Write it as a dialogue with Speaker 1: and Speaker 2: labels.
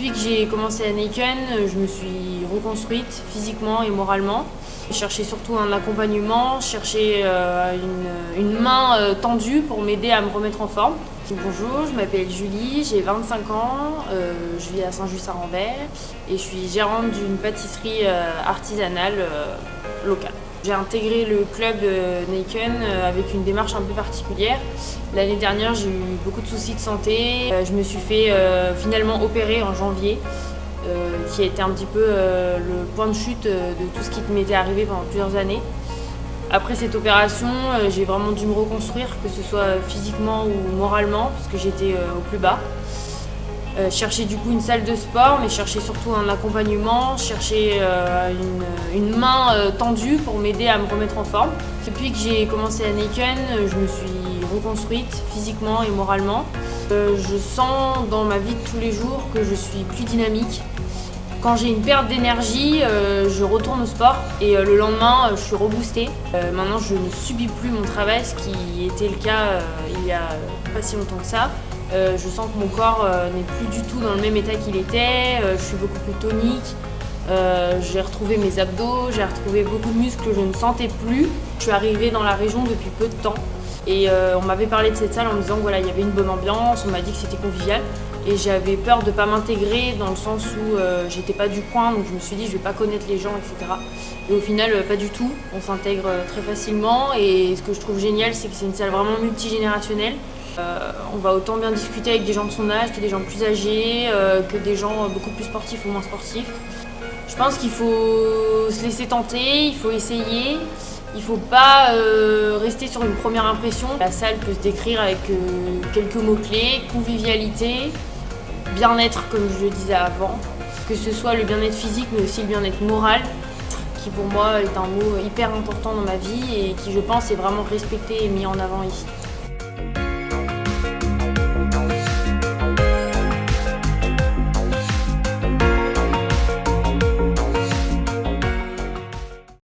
Speaker 1: Depuis que j'ai commencé à Neiken, je me suis reconstruite physiquement et moralement. Je cherchais surtout un accompagnement, je cherchais une main tendue pour m'aider à me remettre en forme. Bonjour, je m'appelle Julie, j'ai 25 ans, je vis à Saint-Just-à-Rambert et je suis gérante d'une pâtisserie artisanale locale. J'ai intégré le club Neiken avec une démarche un peu particulière. L'année dernière, j'ai eu beaucoup de soucis de santé. Je me suis fait finalement opérer en janvier, qui a été un petit peu le point de chute de tout ce qui m'était arrivé pendant plusieurs années. Après cette opération, j'ai vraiment dû me reconstruire, que ce soit physiquement ou moralement, parce que j'étais au plus bas. Chercher du coup une salle de sport, mais chercher surtout un accompagnement, chercher une main tendue pour m'aider à me remettre en forme. Depuis que j'ai commencé à Neiken, je me suis reconstruite physiquement et moralement. Je sens dans ma vie de tous les jours que je suis plus dynamique. Quand j'ai une perte d'énergie, je retourne au sport et le lendemain, je suis reboostée. Maintenant, je ne subis plus mon travail, ce qui était le cas il y a pas si longtemps que ça. Je sens que mon corps n'est plus du tout dans le même état qu'il était, je suis beaucoup plus tonique, j'ai retrouvé mes abdos, j'ai retrouvé beaucoup de muscles que je ne sentais plus. Je suis arrivée dans la région depuis peu de temps et on m'avait parlé de cette salle en me disant que voilà, il y avait une bonne ambiance, on m'a dit que c'était convivial et j'avais peur de ne pas m'intégrer dans le sens où j'étais pas du coin, donc je me suis dit je vais pas connaître les gens, etc. Et au final, pas du tout, on s'intègre très facilement et ce que je trouve génial, c'est que c'est une salle vraiment multigénérationnelle. On va autant bien discuter avec des gens de son âge que des gens plus âgés, que des gens beaucoup plus sportifs ou moins sportifs. Je pense qu'il faut se laisser tenter, il faut essayer, il ne faut pas rester sur une première impression. La salle peut se décrire avec quelques mots-clés, convivialité, bien-être comme je le disais avant, que ce soit le bien-être physique mais aussi le bien-être moral, qui pour moi est un mot hyper important dans ma vie et qui je pense est vraiment respecté et mis en avant ici.